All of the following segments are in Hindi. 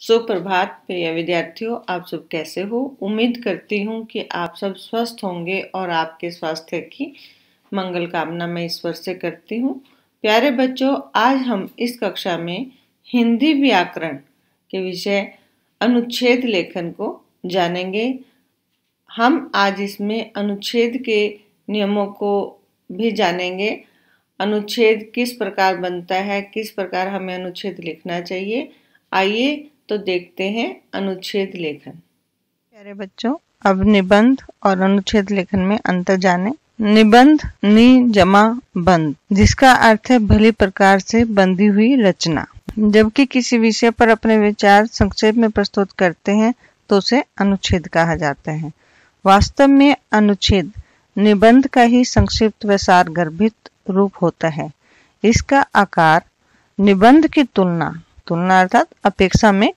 सुप्रभात प्रिय विद्यार्थियों, आप सब कैसे हो। उम्मीद करती हूँ कि आप सब स्वस्थ होंगे और आपके स्वास्थ्य की मंगल कामना मैं ईश्वर से करती हूँ। प्यारे बच्चों, आज हम इस कक्षा में हिंदी व्याकरण के विषय अनुच्छेद लेखन को जानेंगे। हम आज इसमें अनुच्छेद के नियमों को भी जानेंगे। अनुच्छेद किस प्रकार बनता है, किस प्रकार हमें अनुच्छेद लिखना चाहिए। आइए तो देखते हैं अनुच्छेद लेखन। प्यारे बच्चों, अब निबंध और अनुच्छेद लेखन में अंतर जाने। निबंध नि जमा बंद, जिसका अर्थ है भली प्रकार से बंधी हुई रचना। जबकि किसी विषय पर अपने विचार संक्षेप में प्रस्तुत करते हैं तो उसे अनुच्छेद कहा जाता है। वास्तव में अनुच्छेद निबंध का ही संक्षिप्त व सारगर्भित रूप होता है। इसका आकार निबंध की तुलना अर्थात अपेक्षा में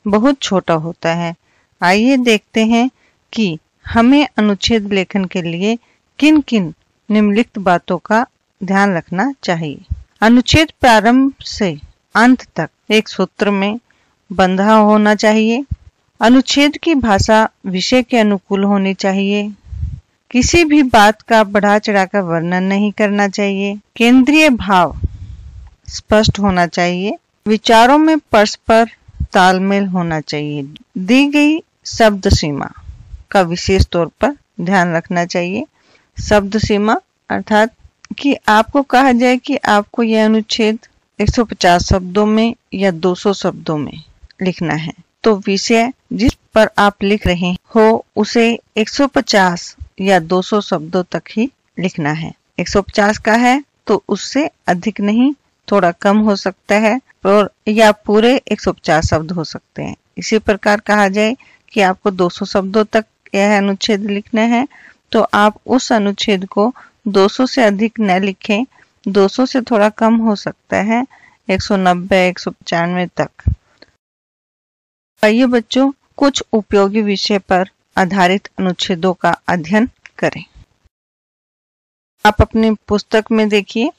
बहुत छोटा होता है। आइए देखते हैं कि हमें अनुच्छेद लेखन के लिए किन किन निम्नलिखित बातों का ध्यान रखना चाहिए। अनुच्छेद प्रारंभ से अंत तक एक सूत्र में बंधा होना चाहिए। अनुच्छेद की भाषा विषय के अनुकूल होनी चाहिए। किसी भी बात का बढ़ा चढ़ाकर वर्णन नहीं करना चाहिए। केंद्रीय भाव स्पष्ट होना चाहिए। विचारों में परस्पर तालमेल होना चाहिए। दी गई शब्द सीमा का विशेष तौर पर ध्यान रखना चाहिए। शब्द सीमा अर्थात कि आपको कहा जाए कि आपको यह अनुच्छेद 150 शब्दों में या 200 शब्दों में लिखना है, तो विषय जिस पर आप लिख रहे हो उसे 150 या 200 शब्दों तक ही लिखना है। 150 का है तो उससे अधिक नहीं, थोड़ा कम हो सकता है और या पूरे 150 शब्द हो सकते हैं। इसी प्रकार कहा जाए कि आपको 200 शब्दों तक यह अनुच्छेद लिखना है तो आप उस अनुच्छेद को 200 से अधिक न लिखें, 200 से थोड़ा कम हो सकता है, 190 195 तक। आइए बच्चों, कुछ उपयोगी विषय पर आधारित अनुच्छेदों का अध्ययन करें। आप अपनी पुस्तक में देखिए,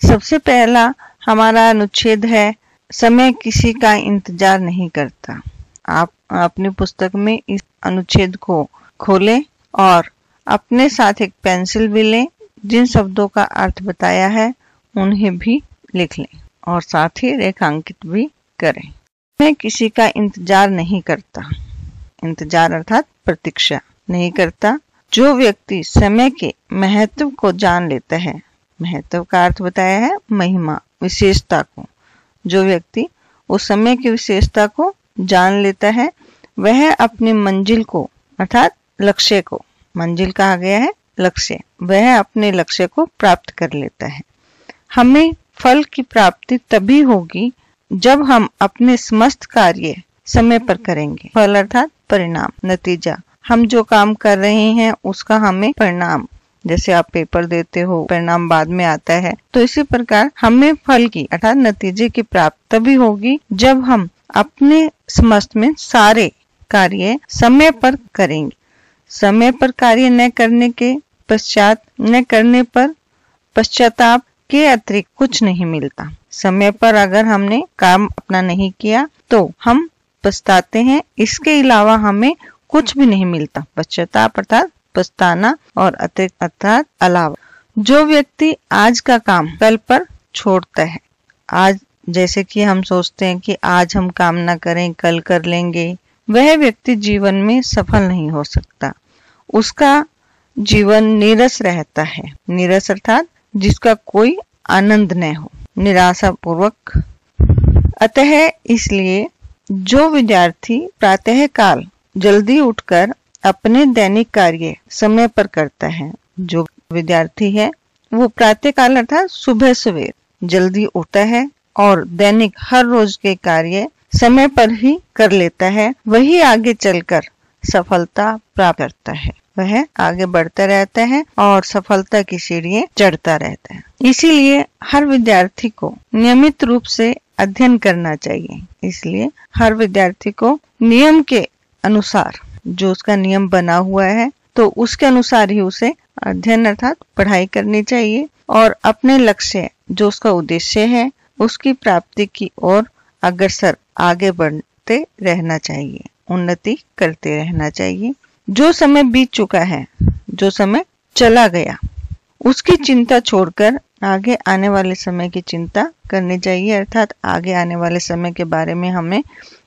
सबसे पहला हमारा अनुच्छेद है समय किसी का इंतजार नहीं करता। आप अपनी पुस्तक में इस अनुच्छेद को खोलें और अपने साथ एक पेंसिल भी लें। जिन शब्दों का अर्थ बताया है उन्हें भी लिख लें और साथ ही रेखांकित भी करें। मैं किसी का इंतजार नहीं करता। इंतजार अर्थात प्रतीक्षा नहीं करता। जो व्यक्ति समय के महत्व को जान लेता है, महत्व का अर्थ बताया है महिमा, विशेषता को। जो व्यक्ति उस समय की विशेषता को जान लेता है वह अपनी मंजिल को अर्थात लक्ष्य को, मंजिल कहा गया है लक्ष्य, वह अपने लक्ष्य को प्राप्त कर लेता है। हमें फल की प्राप्ति तभी होगी जब हम अपने समस्त कार्य समय पर करेंगे। फल अर्थात परिणाम, नतीजा। हम जो काम कर रहे हैं उसका हमें परिणाम, जैसे आप पेपर देते हो परिणाम बाद में आता है, तो इसी प्रकार हमें फल की अर्थात नतीजे की प्राप्ति तभी होगी जब हम अपने समस्त में सारे कार्य समय पर करेंगे। समय पर कार्य न करने के पश्चात न करने पर पश्चाताप के अतिरिक्त कुछ नहीं मिलता। समय पर अगर हमने काम अपना नहीं किया तो हम पछताते हैं, इसके अलावा हमें कुछ भी नहीं मिलता। पश्चाताप अर्थात पछताना और अतिरिक्त अर्थात अलावा। जो व्यक्ति आज का काम कल पर छोड़ता है, आज जैसे कि हम सोचते हैं कि आज हम काम ना करें कल कर लेंगे, वह व्यक्ति जीवन में सफल नहीं हो सकता। उसका जीवन नीरस रहता है। नीरस अर्थात जिसका कोई आनंद न हो, निराशा पूर्वक। अतः इसलिए जो विद्यार्थी प्रातः काल जल्दी उठकर अपने दैनिक कार्य समय पर करता है, जो विद्यार्थी है वो प्रातः काल अर्थात सुबह सवेर जल्दी उठता है और दैनिक हर रोज के कार्य समय पर ही कर लेता है, वही आगे चलकर सफलता प्राप्त करता है। वह आगे बढ़ता रहता है और सफलता की सीढ़ियां चढ़ता रहता है। इसीलिए हर विद्यार्थी को नियमित रूप से अध्ययन करना चाहिए। इसलिए हर विद्यार्थी को नियम के अनुसार, जो उसका नियम बना हुआ है, तो उसके अनुसार ही उसे अध्ययन अर्थात पढ़ाई करनी चाहिए और अपने लक्ष्य, जो उसका उद्देश्य है, उसकी प्राप्ति की ओर अग्रसर आगे करते रहना चाहिए, उन्नति करते रहना चाहिए। जो समय बीत चुका है, जो समय चला गया, उसकी चिंता छोड़कर आगे आने वाले समय की चिंता करनी चाहिए, अर्थात आगे आने वाले समय के बारे में हमें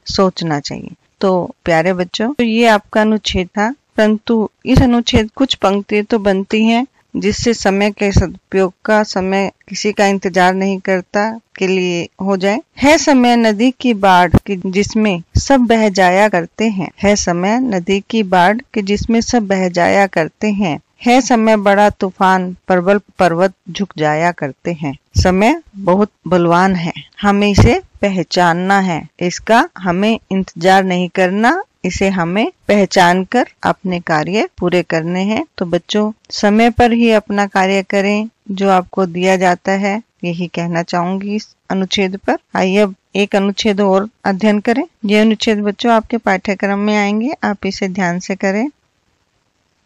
सोचना चाहिए। तो प्यारे बच्चों, तो ये आपका अनुच्छेद था, परंतु इस अनुच्छेद कुछ पंक्तियां तो बनती हैं जिससे समय के सदुपयोग का, समय किसी का इंतजार नहीं करता के लिए हो जाए। है समय नदी की बाढ़ कि जिसमें सब बह जाया करते हैं, है समय नदी की बाढ़ कि जिसमें सब बह जाया करते हैं, है समय बड़ा तूफान प्रबल पर्वत झुक जाया करते हैं। समय बहुत बलवान है, हमें इसे पहचानना है, इसका हमें इंतजार नहीं करना, इसे हमें पहचान कर अपने कार्य पूरे करने हैं। तो बच्चों, समय पर ही अपना कार्य करें जो आपको दिया जाता है, यही कहना चाहूंगी इस अनुच्छेद पर। आइए अब एक अनुच्छेद और अध्ययन करें। ये अनुच्छेद बच्चों आपके पाठ्यक्रम में आएंगे, आप इसे ध्यान से करें।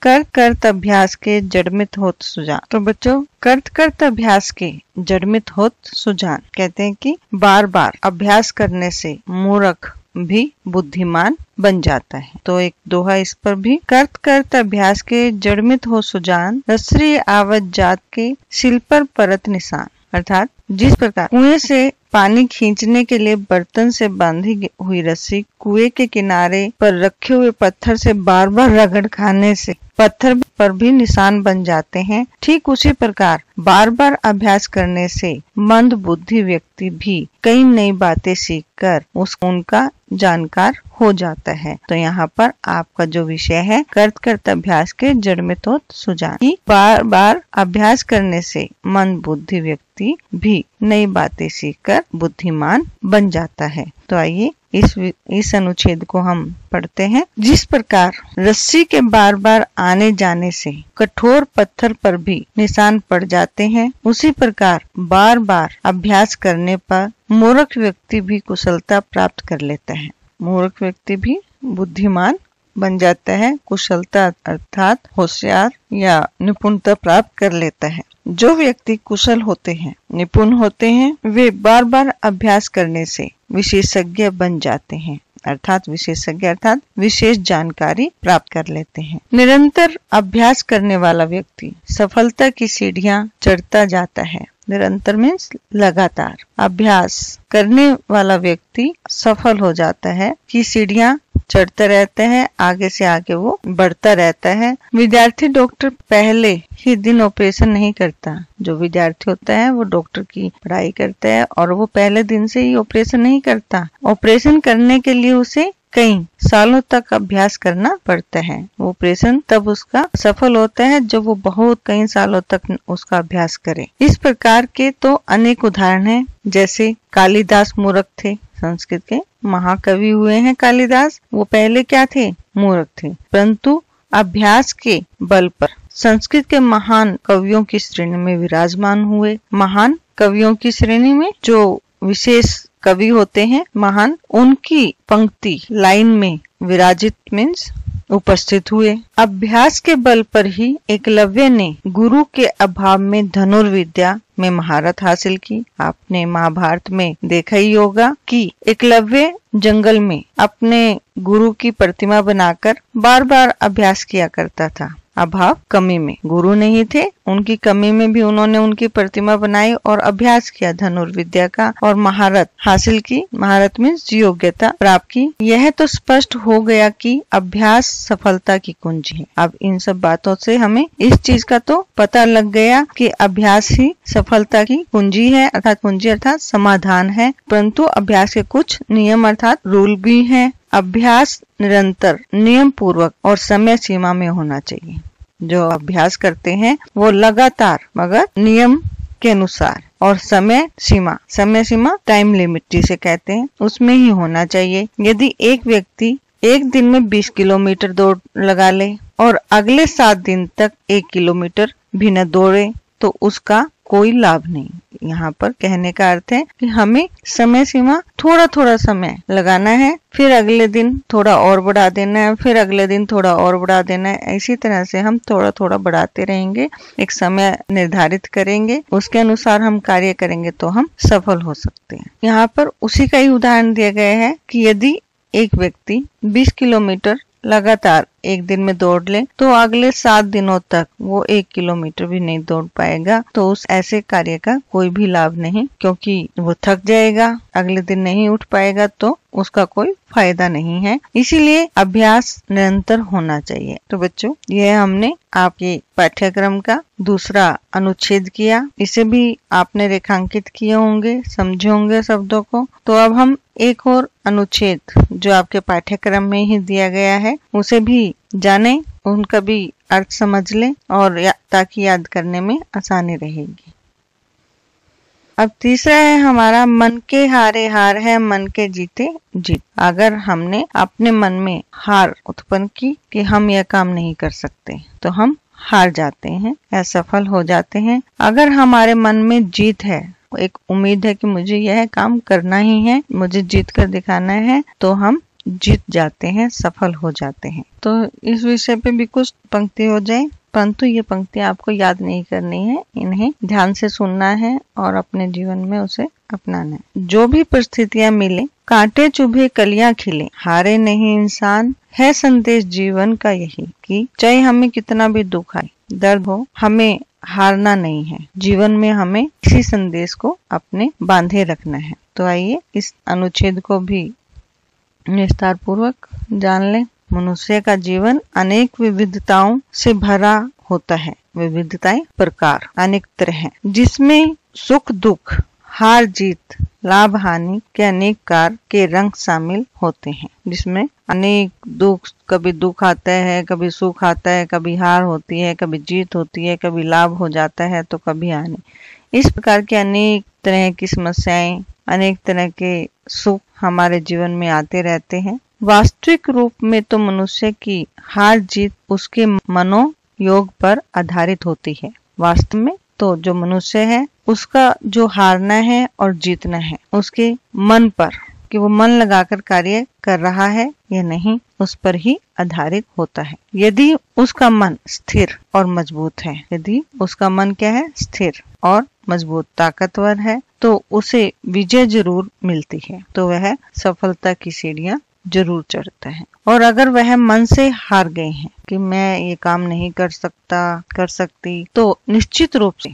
करत अभ्यास के जड़मित होत सुजान। तो बच्चों, करत अभ्यास के जड़मित होत सुजान कहते हैं कि बार बार अभ्यास करने से मूर्ख भी बुद्धिमान बन जाता है। तो एक दोहा इस पर भी, करत अभ्यास के जड़मित हो सुजान, रसरी आवत जात के सिल पर परत निशान। अर्थात जिस प्रकार कुएं से पानी खींचने के लिए बर्तन से बांधी हुई रस्सी कुएं के किनारे पर रखे हुए पत्थर से बार बार रगड़ खाने से पत्थर पर भी निशान बन जाते हैं, ठीक उसी प्रकार बार बार अभ्यास करने से मंद बुद्धि व्यक्ति भी कई नई बातें सीखकर उनका जानकार हो जाता है। तो यहाँ पर आपका जो विषय है, करत अभ्यास के जड़मित होत सुजान, कि बार बार अभ्यास करने से मंद बुद्धि व्यक्ति भी नई बातें सीखकर बुद्धिमान बन जाता है। तो आइए इस अनुच्छेद को हम पढ़ते हैं। जिस प्रकार रस्सी के बार बार आने जाने से कठोर पत्थर पर भी निशान पड़ जाते हैं, उसी प्रकार बार बार अभ्यास करने पर मूर्ख व्यक्ति भी कुशलता प्राप्त कर लेता है। मूर्ख व्यक्ति भी बुद्धिमान बन जाता है, कुशलता अर्थात होशियार या निपुणता प्राप्त कर लेता है। जो व्यक्ति कुशल होते हैं, निपुण होते हैं, वे बार बार अभ्यास करने से विशेषज्ञ बन जाते हैं, अर्थात विशेषज्ञ अर्थात विशेष जानकारी प्राप्त कर लेते हैं। निरंतर अभ्यास करने वाला व्यक्ति सफलता की सीढ़ियां चढ़ता जाता है। निरंतर मीन्स लगातार अभ्यास करने वाला व्यक्ति सफल हो जाता है कि सीढ़ियां चढ़ता रहता है, आगे से आगे वो बढ़ता रहता है। विद्यार्थी डॉक्टर पहले ही दिन ऑपरेशन नहीं करता। जो विद्यार्थी होता है वो डॉक्टर की पढ़ाई करता है और वो पहले दिन से ही ऑपरेशन नहीं करता। ऑपरेशन करने के लिए उसे कई सालों तक अभ्यास करना पड़ता है। ऑपरेशन तब उसका सफल होता है जब वो बहुत कई सालों तक उसका अभ्यास करे। इस प्रकार के तो अनेक उदाहरण हैं, जैसे कालिदास मूर्ख थे, संस्कृत के महाकवि हुए हैं कालिदास। वो पहले क्या थे? मूर्ख थे, परंतु अभ्यास के बल पर संस्कृत के महान कवियों की श्रेणी में विराजमान हुए। महान कवियों की श्रेणी में जो विशेष कवि होते हैं महान, उनकी पंक्ति लाइन में विराजित मीन्स उपस्थित हुए। अभ्यास के बल पर ही एकलव्य ने गुरु के अभाव में धनुर्विद्या में महारत हासिल की। आपने महाभारत में देखा ही होगा कि एकलव्य जंगल में अपने गुरु की प्रतिमा बनाकर बार बार अभ्यास किया करता था। अभाव कमी में, गुरु नहीं थे, उनकी कमी में भी उन्होंने उनकी प्रतिमा बनाई और अभ्यास किया धनुर्विद्या का और महारत हासिल की। महारत मीन्स योग्यता प्राप्त की। यह तो स्पष्ट हो गया कि अभ्यास सफलता की कुंजी है। अब इन सब बातों से हमें इस चीज का तो पता लग गया कि अभ्यास ही सफलता की कुंजी है, अर्थात कुंजी अर्थात समाधान है। परंतु अभ्यास के कुछ नियम अर्थात रूल भी हैं। अभ्यास निरंतर, नियम पूर्वक और समय सीमा में होना चाहिए। जो अभ्यास करते हैं वो लगातार मगर नियम के अनुसार और समय सीमा टाइम लिमिट जिसे कहते हैं उसमें ही होना चाहिए। यदि एक व्यक्ति एक दिन में 20 किलोमीटर दौड़ लगा ले और अगले 7 दिन तक 1 किलोमीटर भी न दौड़े तो उसका कोई लाभ नहीं। यहाँ पर कहने का अर्थ है कि हमें समय सीमा थोड़ा समय लगाना है, फिर अगले दिन थोड़ा और बढ़ा देना है, फिर अगले दिन थोड़ा और बढ़ा देना है। इसी तरह से हम थोड़ा बढ़ाते रहेंगे, एक समय निर्धारित करेंगे, उसके अनुसार हम कार्य करेंगे तो हम सफल हो सकते हैं। यहाँ पर उसी का ही उदाहरण दिया गया है कि यदि एक व्यक्ति 20 किलोमीटर लगातार एक दिन में दौड़ ले तो अगले 7 दिनों तक वो 1 किलोमीटर भी नहीं दौड़ पाएगा, तो उस ऐसे कार्य का कोई भी लाभ नहीं, क्योंकि वो थक जाएगा, अगले दिन नहीं उठ पाएगा, तो उसका कोई फायदा नहीं है। इसीलिए अभ्यास निरंतर होना चाहिए। तो बच्चों, यह हमने आपके पाठ्यक्रम का दूसरा अनुच्छेद किया। इसे भी आपने रेखांकित किए होंगे, समझे होंगे शब्दों को। तो अब हम एक और अनुच्छेद जो आपके पाठ्यक्रम में ही दिया गया है उसे भी जानें, उनका भी अर्थ समझ लें और ताकि याद करने में आसानी रहेगी। अब तीसरा है हमारा, मन के हारे हार है, मन के जीते जीत। अगर हमने अपने मन में हार उत्पन्न की कि हम यह काम नहीं कर सकते, तो हम हार जाते हैं, असफल हो जाते हैं। अगर हमारे मन में जीत है, एक उम्मीद है कि मुझे यह काम करना ही है, मुझे जीत कर दिखाना है, तो हम जीत जाते हैं, सफल हो जाते हैं। तो इस विषय पे भी कुछ पंक्ति हो जाए, परंतु ये पंक्तियां आपको याद नहीं करनी है, इन्हें ध्यान से सुनना है और अपने जीवन में उसे अपनाना है। जो भी परिस्थितियां मिले, कांटे चुभे कलियां खिले, हारे नहीं इंसान, है संदेश जीवन का यही कि चाहे हमें कितना भी दुख आए, दर्द हो, हमें हारना नहीं है। जीवन में हमें इसी संदेश को अपने बांधे रखना है। तो आइए इस अनुच्छेद को भी विस्तार पूर्वक जान लें। मनुष्य का जीवन अनेक विविधताओं से भरा होता है। विविधताएं प्रकार अनेक तरह हैं, जिसमें सुख दुख, हार जीत, लाभ हानि के अनेक कार के रंग शामिल होते हैं। जिसमें अनेक दुख, कभी दुख आता है, कभी सुख आता है, कभी हार होती है, कभी जीत होती है, कभी लाभ हो जाता है, तो कभी हानि। इस प्रकार के अनेक तरह की समस्याएं, अनेक तरह के सुख हमारे जीवन में आते रहते हैं। वास्तविक रूप में तो मनुष्य की हार जीत उसके मनोयोग पर आधारित होती है। वास्तव में तो जो मनुष्य है उसका जो हारना है और जीतना है उसके मन पर, कि वो मन लगाकर कार्य कर रहा है या नहीं, उस पर ही आधारित होता है। यदि उसका मन स्थिर और मजबूत है, यदि उसका मन क्या है, स्थिर और मजबूत, ताकतवर है, तो उसे विजय जरूर मिलती है, तो वह सफलता की सीढ़ियां जरूर चढ़ता है। और अगर वह मन से हार गए हैं कि मैं ये काम नहीं कर सकता, कर सकती, तो निश्चित रूप से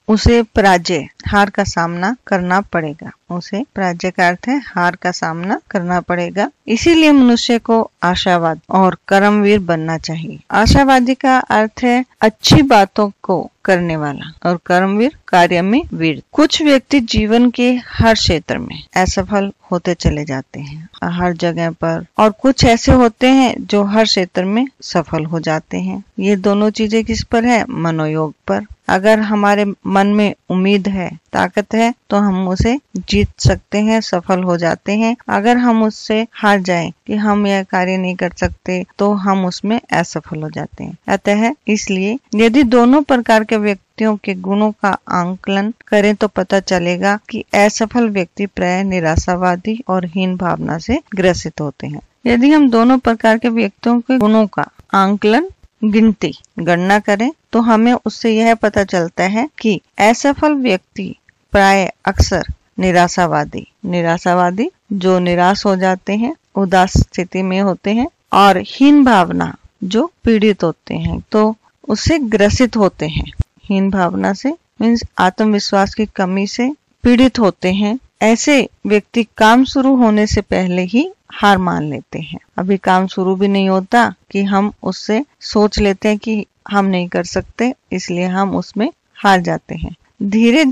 उसे पराजय, हार का सामना करना पड़ेगा। उसे पराजय का अर्थ है हार का सामना करना पड़ेगा। इसीलिए मनुष्य को आशावाद और कर्मवीर बनना चाहिए। आशावादी का अर्थ है अच्छी बातों को करने वाला और कर्मवीर कार्य में वीर। कुछ व्यक्ति जीवन के हर क्षेत्र में असफल होते चले जाते हैं, हर जगह पर, और कुछ ऐसे होते हैं जो हर क्षेत्र में सफल हो जाते हैं। ये दोनों चीजें किस पर है, मनोयोग पर। अगर हमारे मन में उम्मीद है, ताकत है, तो हम उसे जीत सकते हैं, सफल हो जाते हैं। अगर हम उससे हार जाएं कि हम यह कार्य नहीं कर सकते, तो हम उसमें असफल हो जाते हैं। अतः इसलिए यदि दोनों प्रकार के व्यक्तियों के गुणों का आंकलन करें तो पता चलेगा कि असफल व्यक्ति प्राय निराशावादी और हीन भावना से ग्रसित होते हैं। यदि हम दोनों प्रकार के व्यक्तियों के गुणों का आंकलन, गणना करें तो हमें उससे यह पता चलता है कि असफल व्यक्ति प्राय अक्सर निराशावादी जो निराश हो जाते हैं, उदास स्थिति में होते हैं, और हीन भावना जो पीड़ित होते हैं, तो उससे ग्रसित होते हैं। हीन भावना से मीन्स आत्मविश्वास की कमी से पीड़ित होते हैं। ऐसे व्यक्ति काम शुरू होने से पहले ही हार मान लेते हैं। अभी काम शुरू भी नहीं होता कि हम उससे सोच लेते हैं कि हम नहीं कर सकते, इसलिए हम उसमें हार जाते हैं। धीरे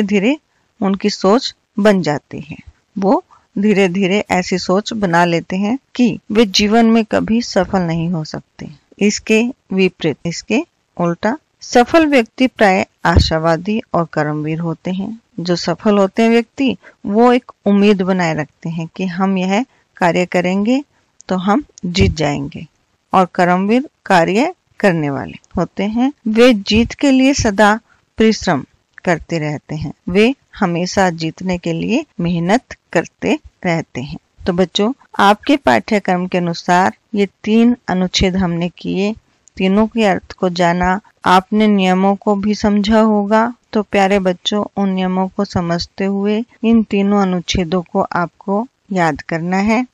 धीरे उनकी सोच बन जाती है। वो धीरे धीरे ऐसी सोच बना लेते हैं कि वे जीवन में कभी सफल नहीं हो सकते। इसके विपरीत, इसके उल्टा सफल व्यक्ति प्राय आशावादी और कर्मवीर होते हैं। जो सफल होते हैं व्यक्ति, वो एक उम्मीद बनाए रखते हैं कि हम यह कार्य करेंगे तो हम जीत जाएंगे, और कर्मवीर कार्य करने वाले होते हैं। वे जीत के लिए सदा परिश्रम करते रहते हैं। वे हमेशा जीतने के लिए मेहनत करते रहते हैं। तो बच्चों, आपके पाठ्यक्रम के अनुसार ये 3 अनुच्छेद हमने किए, तीनों के अर्थ को जाना, आपने नियमों को भी समझा होगा। तो प्यारे बच्चों, उन नियमों को समझते हुए इन तीनों अनुच्छेदों को आपको याद करना है।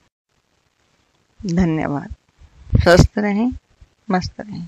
धन्यवाद। स्वस्थ रहें, मस्त रहें।